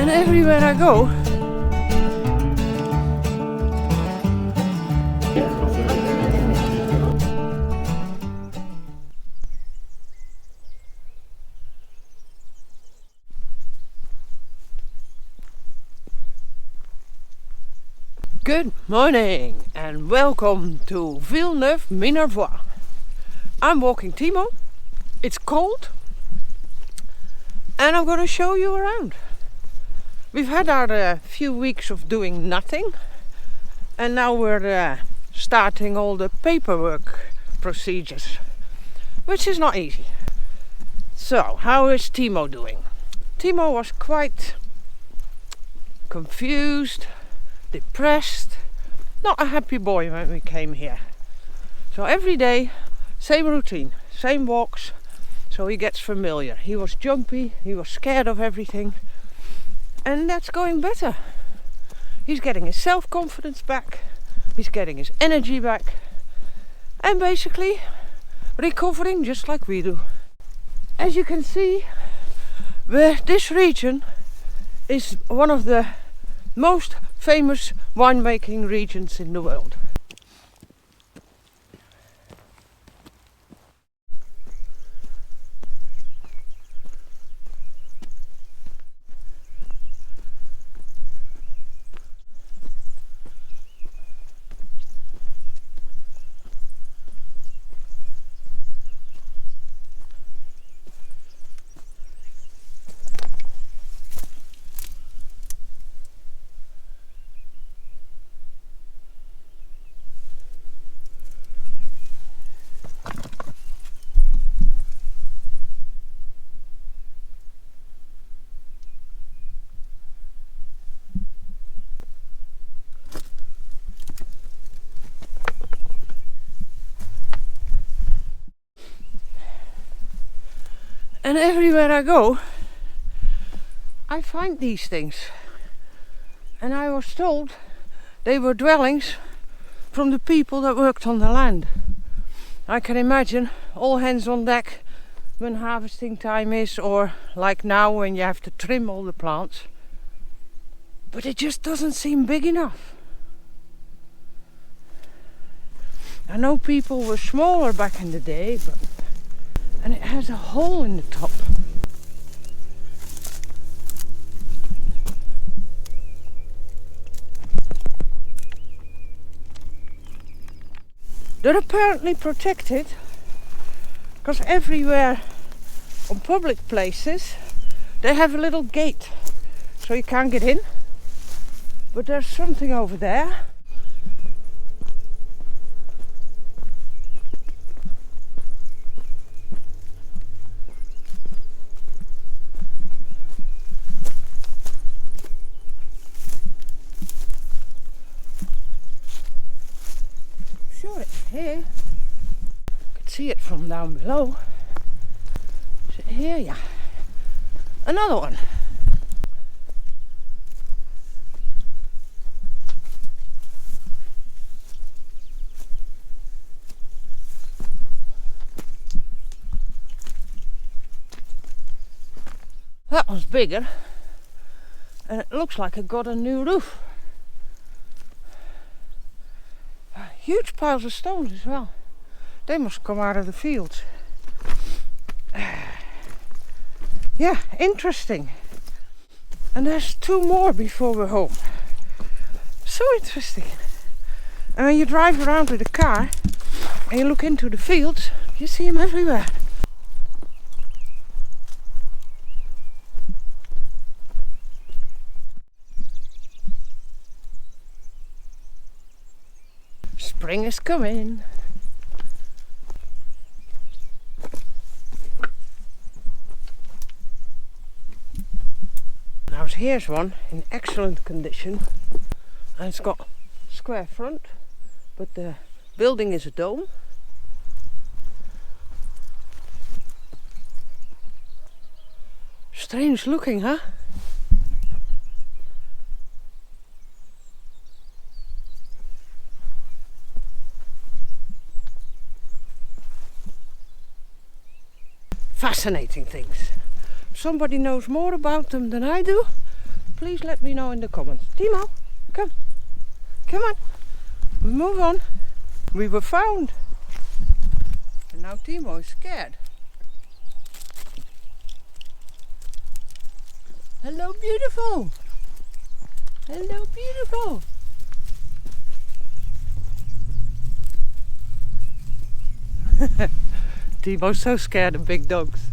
And everywhere I go, good morning and welcome to Villeneuve-Minervois. I'm walking Timo. It's cold and I'm going to show you around. We've had our few weeks of doing nothing and now we're starting all the paperwork procedures, which is not easy. So, how is Timo doing? Timo was quite confused, depressed, not a happy boy when we came here. So every day, same routine, same walks, so he gets familiar. He was jumpy, he was scared of everything, and that's going better. He's getting his self-confidence back, he's getting his energy back, and basically recovering just like we do. As you can see, this region is one of the most famous winemaking regions in the world. And everywhere I go, I find these things. And I was told they were dwellings from the people that worked on the land. I can imagine all hands on deck when harvesting time is, or like now when you have to trim all the plants. But it just doesn't seem big enough. I know people were smaller back in the day, and it has a hole in the top. They're apparently protected because everywhere on public places they have a little gate so you can't get in. But there's something over there. Sure, it's here. You could see it from down below. Is it here? Yeah. Another one. That one's bigger, and it looks like it got a new roof. Huge piles of stones as well. They must come out of the fields. Yeah, interesting. And there's two more before we're home. So interesting. And when you drive around with a car and you look into the fields, you see them everywhere. Spring is coming. Now here's one in excellent condition, and it's got square front, but the building is a dome. Strange looking, huh? Fascinating things. Somebody knows more about them than I do. please let me know in the comments. Timo, come. Come on. Move on. We were found. And now Timo is scared. Hello, beautiful. Hello, beautiful. Timo's so scared of big dogs.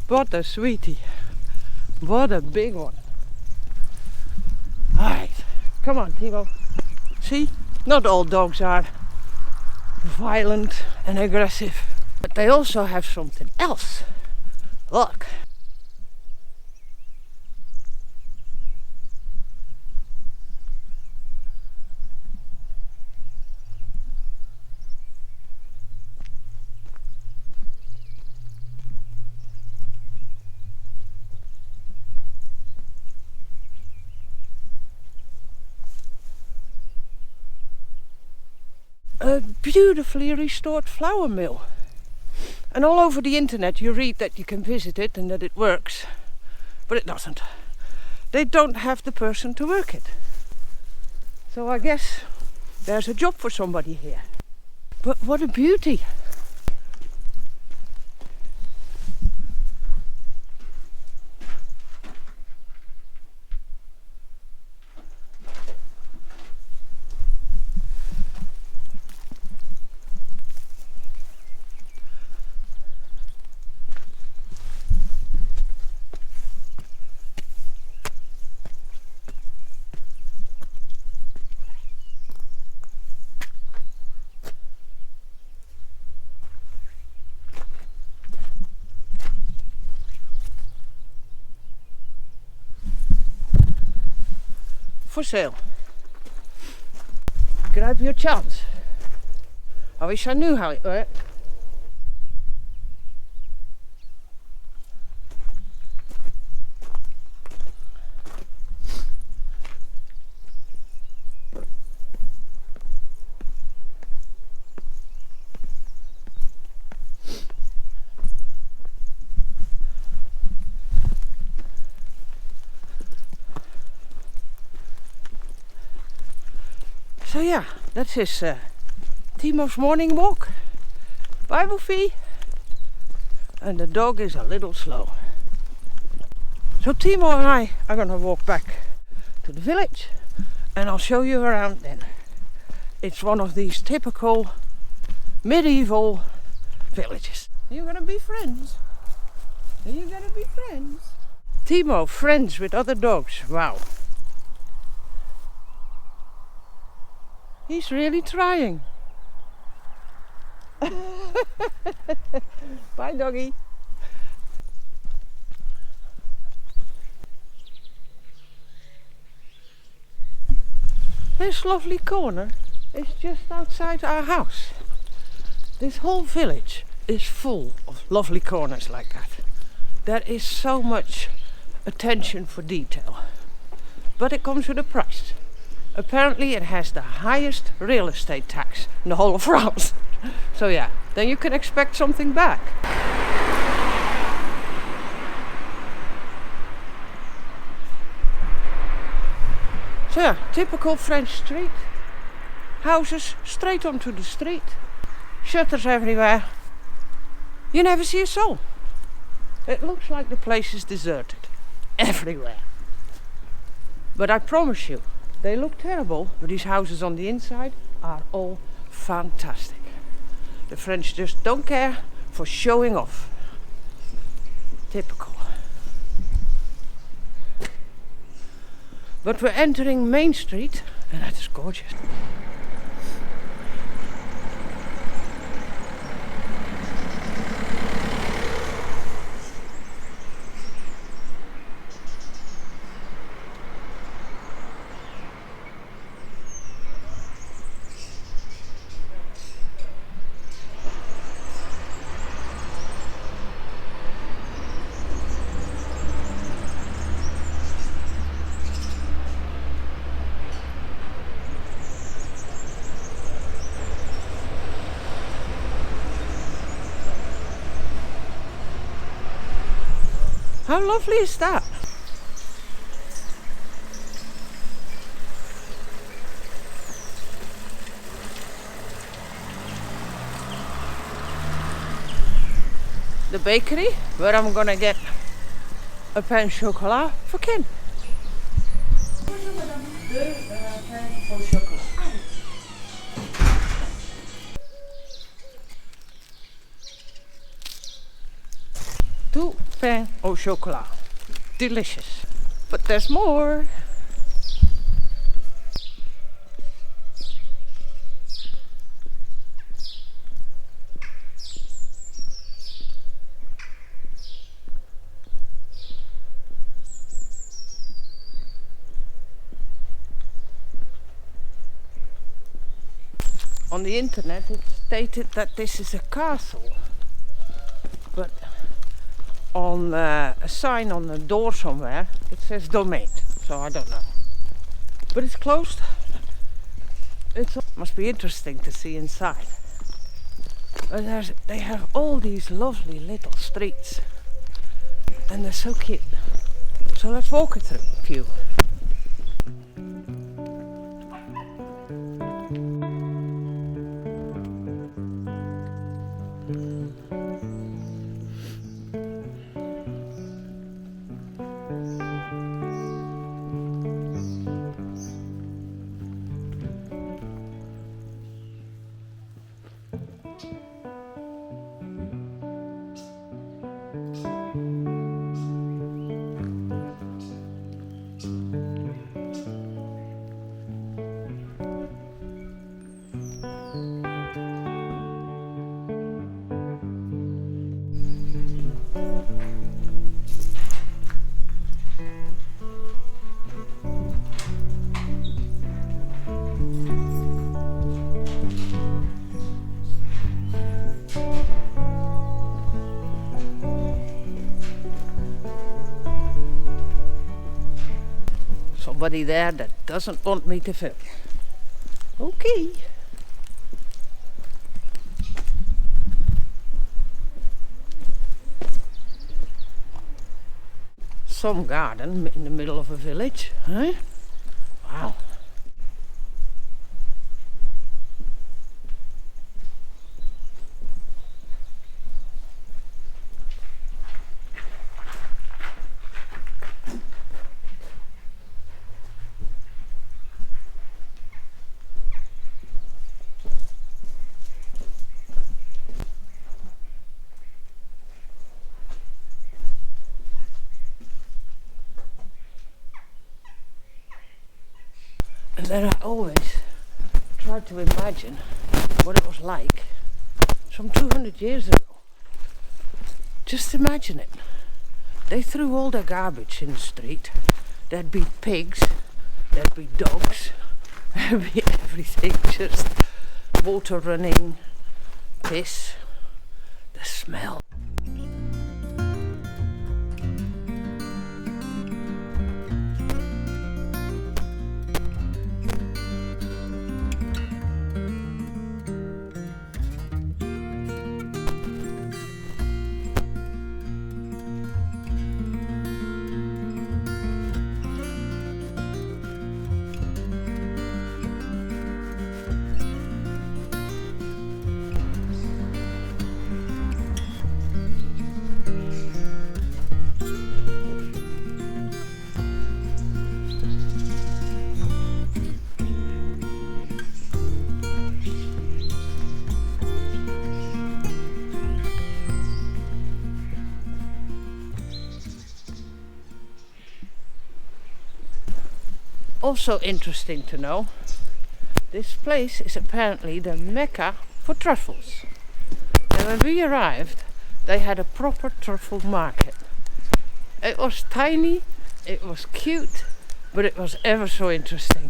What a sweetie. What a big one. Alright, come on Timo. See, not all dogs are violent and aggressive, but they also have something else. Look. A beautifully restored flour mill. And all over the internet you read that you can visit it and that it works, but it doesn't. They don't have the person to work it. So I guess there's a job for somebody here. But what a beauty! For sale. Grab your chance. I wish I knew how it worked. So yeah, that's his Timo's morning walk. Bye Woofie. And the dog is a little slow. So Timo and I are gonna walk back to the village and I'll show you around then. It's one of these typical medieval villages. Are you gonna be friends? Are you gonna be friends? Timo, friends with other dogs, wow. He's really trying. Bye doggy. This lovely corner is just outside our house. This whole village is full of lovely corners like that. There is so much attention for detail. But it comes with a price. Apparently it has the highest real estate tax in the whole of France. So yeah, then you can expect something back. So yeah, typical French street. Houses straight onto the street. Shutters everywhere. You never see a soul. It looks like the place is deserted. Everywhere. But I promise you, they look terrible, but these houses on the inside are all fantastic. The French just don't care for showing off. Typical. But we're entering Main Street, and that is gorgeous. How lovely is that? the bakery where I'm gonna get a pain chocolat for Ken. Two pain au chocolat. Delicious. But there's more. On the internet it stated that this is a castle, but on a sign on the door somewhere it says domain, so I don't know. But it's closed. It must be interesting to see inside. But they have all these lovely little streets and they're so cute. So let's walk it through a few. Somebody there that doesn't want me to film. Okay. Some garden in the middle of a village, huh? Wow. And then I always tried to imagine what it was like some 200 years ago. Just imagine it. They threw all their garbage in the street. There'd be pigs, there'd be dogs, there'd be everything, just water running, piss, the smell. Also interesting to know, this place is apparently the Mecca for truffles. And when we arrived, they had a proper truffle market. It was tiny, it was cute, but it was ever so interesting.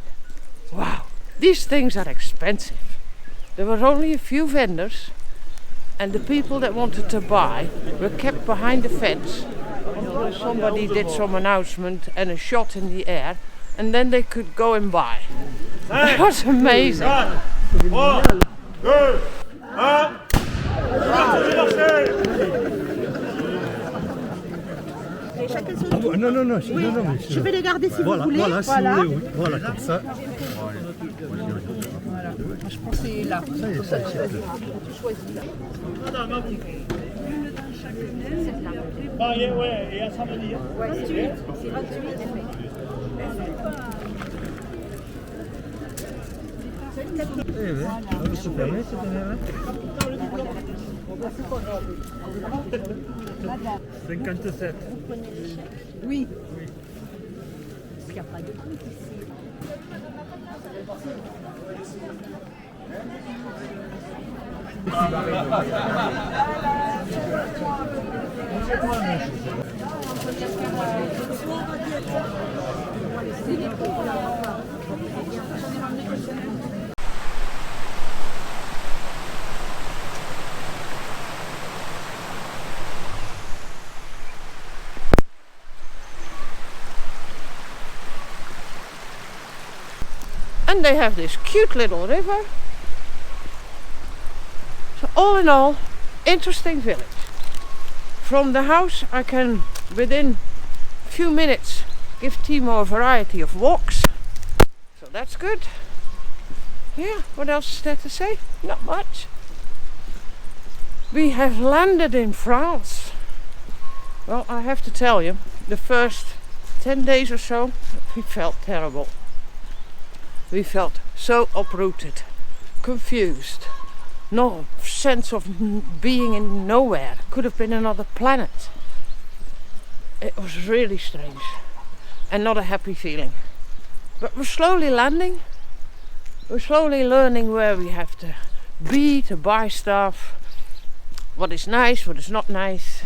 Wow, these things are expensive. There were only a few vendors, and the people that wanted to buy were kept behind the fence until somebody did some announcement and a shot in the air, and then they could go and buy. It was amazing. Non, non, non, oui. Non, mais je vais les garder si vous voulez. Voilà, si vous voulez, oui. Voilà, comme ça. Voilà. Je pense que c'est là. Ça y est, ça y est. Tu choisis là. Marié, ouais, et à samedi. Ouais, c'est 28. Evet, onu süper. Neyse hemen. 57. Oui. Parce qu'il n'y a pas de compte ici. And they have this cute little river. So all in all, interesting village. From the house I can, within a few minutes, give Timo a variety of walks. So that's good. Yeah, what else is there to say? Not much. We have landed in France. Well, I have to tell you, the first 10 days or so, we felt terrible. We felt so uprooted, confused, no sense of being in nowhere. Could have been another planet. It was really strange and not a happy feeling. But we're slowly landing. We're slowly learning where we have to be to buy stuff, what is nice, what is not nice.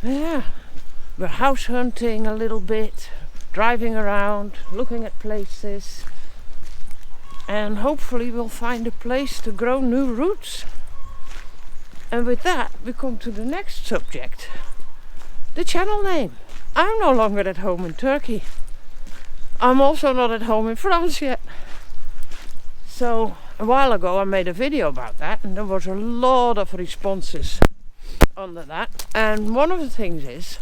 Yeah, we're house hunting a little bit, driving around, looking at places, and hopefully we'll find a place to grow new roots. And with that we come to the next subject, the channel name. I'm no longer at home in Turkey. I'm also not at home in France yet. So a while ago I made a video about that and there was a lot of responses under that. And one of the things is,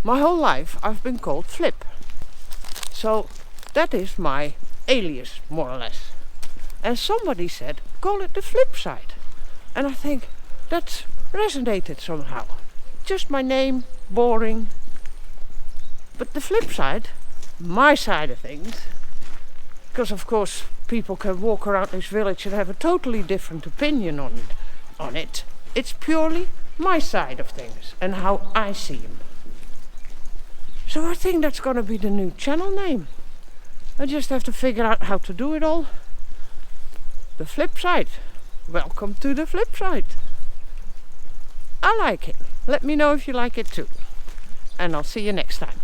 my whole life I've been called Flip. So that is my alias, more or less. And somebody said, call it the flip side. And I think that's resonated somehow. Just my name, boring. But the flip side, my side of things, because of course people can walk around this village and have a totally different opinion on it. It's purely my side of things and how I see them. So I think that's going to be the new channel name. I just have to figure out how to do it all. The flip side. Welcome to the flip side. I like it. Let me know if you like it too. And I'll see you next time.